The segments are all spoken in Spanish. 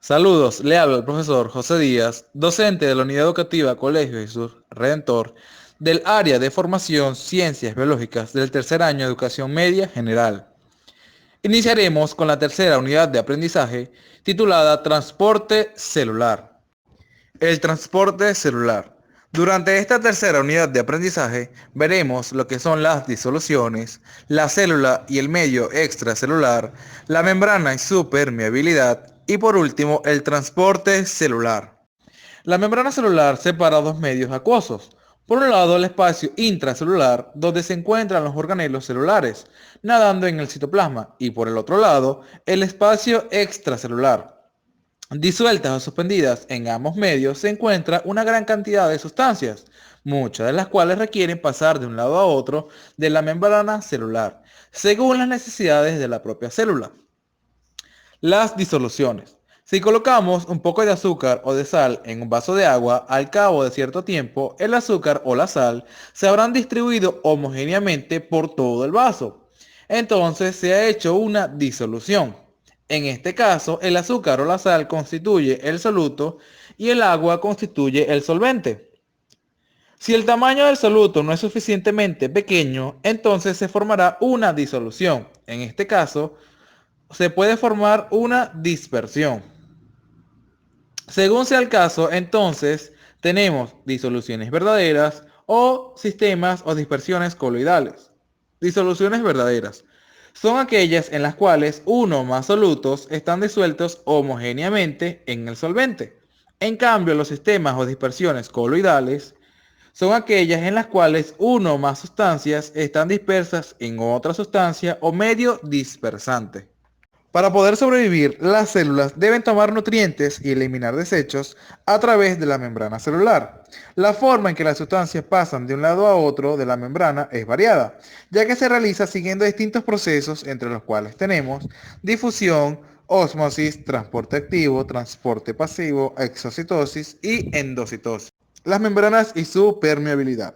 Saludos, le habla el profesor José Díaz, docente de la Unidad Educativa Colegio Jesús Redentor, del área de formación Ciencias Biológicas del tercer año de Educación Media General. Iniciaremos con la tercera unidad de aprendizaje titulada Transporte Celular. El transporte celular. Durante esta tercera unidad de aprendizaje veremos lo que son las disoluciones, la célula y el medio extracelular, la membrana y su permeabilidad y por último el transporte celular. La membrana celular separa dos medios acuosos. Por un lado, el espacio intracelular, donde se encuentran los organelos celulares, nadando en el citoplasma, y por el otro lado, el espacio extracelular. Disueltas o suspendidas en ambos medios se encuentra una gran cantidad de sustancias, muchas de las cuales requieren pasar de un lado a otro de la membrana celular, según las necesidades de la propia célula. Las disoluciones. Si colocamos un poco de azúcar o de sal en un vaso de agua, al cabo de cierto tiempo, el azúcar o la sal se habrán distribuido homogéneamente por todo el vaso. Entonces se ha hecho una disolución. En este caso, el azúcar o la sal constituye el soluto y el agua constituye el solvente. Si el tamaño del soluto no es suficientemente pequeño, entonces se formará una disolución. En este caso, se puede formar una dispersión. Según sea el caso, entonces tenemos disoluciones verdaderas o sistemas o dispersiones coloidales. Disoluciones verdaderas son aquellas en las cuales uno o más solutos están disueltos homogéneamente en el solvente. En cambio, los sistemas o dispersiones coloidales son aquellas en las cuales uno o más sustancias están dispersas en otra sustancia o medio dispersante. Para poder sobrevivir, las células deben tomar nutrientes y eliminar desechos a través de la membrana celular. La forma en que las sustancias pasan de un lado a otro de la membrana es variada, ya que se realiza siguiendo distintos procesos entre los cuales tenemos difusión, ósmosis, transporte activo, transporte pasivo, exocitosis y endocitosis. Las membranas y su permeabilidad.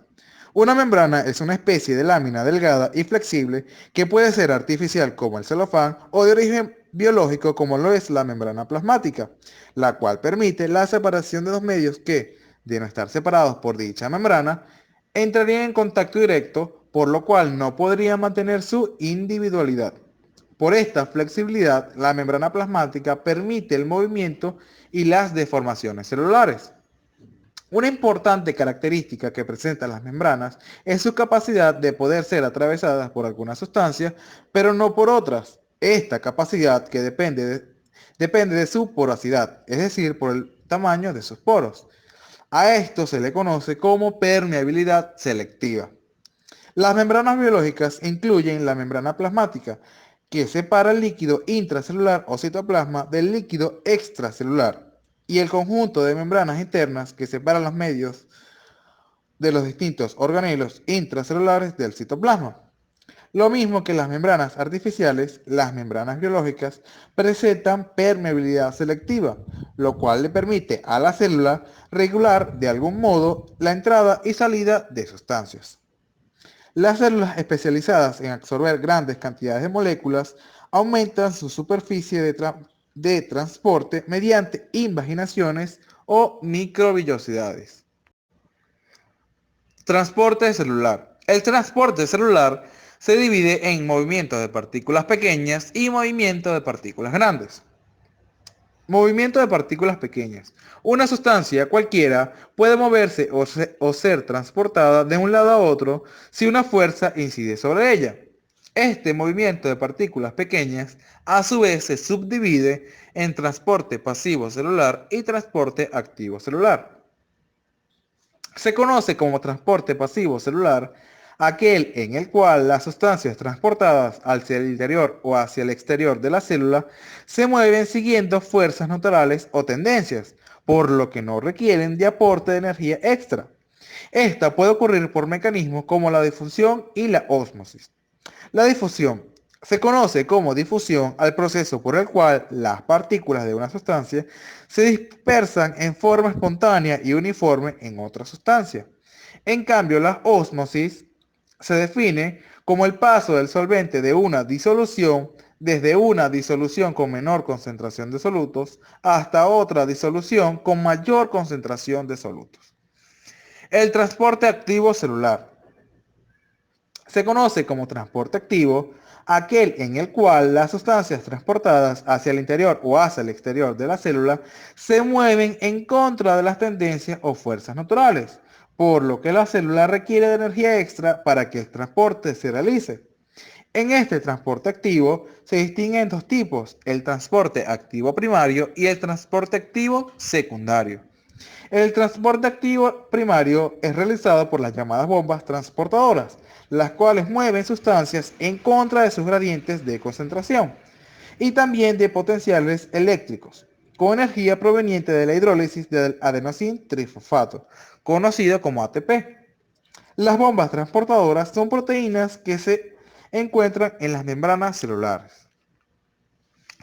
Una membrana es una especie de lámina delgada y flexible que puede ser artificial como el celofán o de origen biológico como lo es la membrana plasmática, la cual permite la separación de dos medios que, de no estar separados por dicha membrana, entrarían en contacto directo, por lo cual no podrían mantener su individualidad. Por esta flexibilidad, la membrana plasmática permite el movimiento y las deformaciones celulares. Una importante característica que presentan las membranas es su capacidad de poder ser atravesadas por algunas sustancias, pero no por otras. Esta capacidad que depende de su porosidad, es decir, por el tamaño de sus poros. A esto se le conoce como permeabilidad selectiva. Las membranas biológicas incluyen la membrana plasmática, que separa el líquido intracelular o citoplasma del líquido extracelular, y el conjunto de membranas internas que separan los medios de los distintos organelos intracelulares del citoplasma. Lo mismo que las membranas artificiales, las membranas biológicas presentan permeabilidad selectiva, lo cual le permite a la célula regular de algún modo la entrada y salida de sustancias. Las células especializadas en absorber grandes cantidades de moléculas aumentan su superficie de transporte mediante invaginaciones o microvillosidades. Transporte celular. El transporte celular se divide en movimiento de partículas pequeñas y movimiento de partículas grandes. Movimiento de partículas pequeñas. Una sustancia cualquiera puede moverse o ser transportada de un lado a otro si una fuerza incide sobre ella. Este movimiento de partículas pequeñas a su vez se subdivide en transporte pasivo celular y transporte activo celular. Se conoce como transporte pasivo celular aquel en el cual las sustancias transportadas hacia el interior o hacia el exterior de la célula se mueven siguiendo fuerzas naturales o tendencias, por lo que no requieren de aporte de energía extra. Esta puede ocurrir por mecanismos como la difusión y la ósmosis. La difusión se conoce como difusión al proceso por el cual las partículas de una sustancia se dispersan en forma espontánea y uniforme en otra sustancia. En cambio, la ósmosis se define como el paso del solvente de una disolución desde una disolución con menor concentración de solutos hasta otra disolución con mayor concentración de solutos. El transporte activo celular. Se conoce como transporte activo aquel en el cual las sustancias transportadas hacia el interior o hacia el exterior de la célula se mueven en contra de las tendencias o fuerzas naturales, por lo que la célula requiere de energía extra para que el transporte se realice. En este transporte activo se distinguen dos tipos, el transporte activo primario y el transporte activo secundario. El transporte activo primario es realizado por las llamadas bombas transportadoras, las cuales mueven sustancias en contra de sus gradientes de concentración y también de potenciales eléctricos, con energía proveniente de la hidrólisis del adenosín trifosfato, conocido como ATP. Las bombas transportadoras son proteínas que se encuentran en las membranas celulares.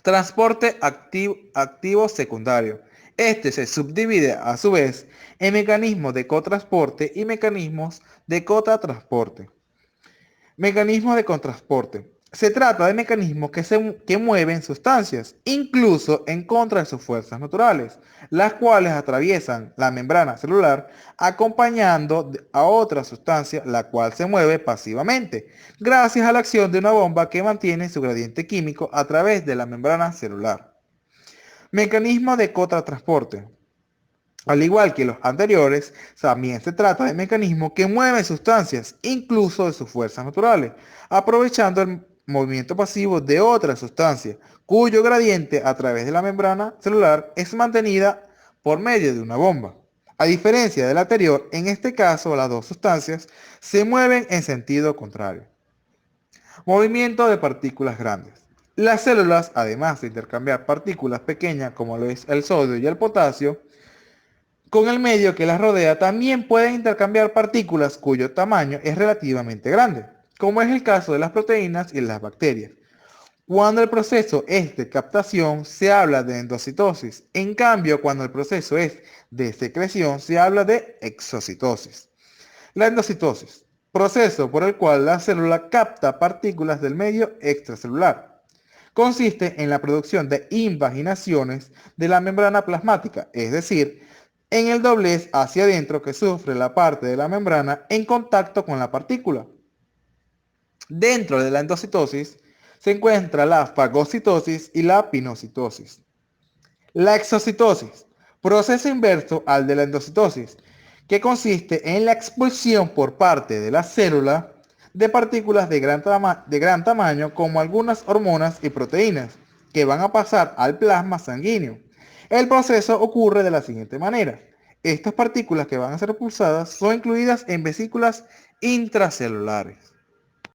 Transporte activo secundario. Este se subdivide a su vez en mecanismos de cotransporte y mecanismos de cotransporte. Mecanismos de cotransporte. Se trata de mecanismos que mueven sustancias, incluso en contra de sus fuerzas naturales, las cuales atraviesan la membrana celular acompañando a otra sustancia, la cual se mueve pasivamente, gracias a la acción de una bomba que mantiene su gradiente químico a través de la membrana celular. Mecanismo de cotransporte. Al igual que los anteriores, también se trata de mecanismos que mueven sustancias, incluso de sus fuerzas naturales, aprovechando el movimiento pasivo de otra sustancia, cuyo gradiente a través de la membrana celular es mantenida por medio de una bomba. A diferencia del anterior, en este caso las dos sustancias se mueven en sentido contrario. Movimiento de partículas grandes. Las células, además de intercambiar partículas pequeñas como lo es el sodio y el potasio, con el medio que las rodea también pueden intercambiar partículas cuyo tamaño es relativamente grande, como es el caso de las proteínas y las bacterias. Cuando el proceso es de captación, se habla de endocitosis. En cambio, cuando el proceso es de secreción, se habla de exocitosis. La endocitosis, proceso por el cual la célula capta partículas del medio extracelular. Consiste en la producción de invaginaciones de la membrana plasmática, es decir, en el doblez hacia adentro que sufre la parte de la membrana en contacto con la partícula. Dentro de la endocitosis se encuentra la fagocitosis y la pinocitosis. La exocitosis, proceso inverso al de la endocitosis, que consiste en la expulsión por parte de la célula de partículas de gran tamaño como algunas hormonas y proteínas que van a pasar al plasma sanguíneo. El proceso ocurre de la siguiente manera. Estas partículas que van a ser expulsadas son incluidas en vesículas intracelulares.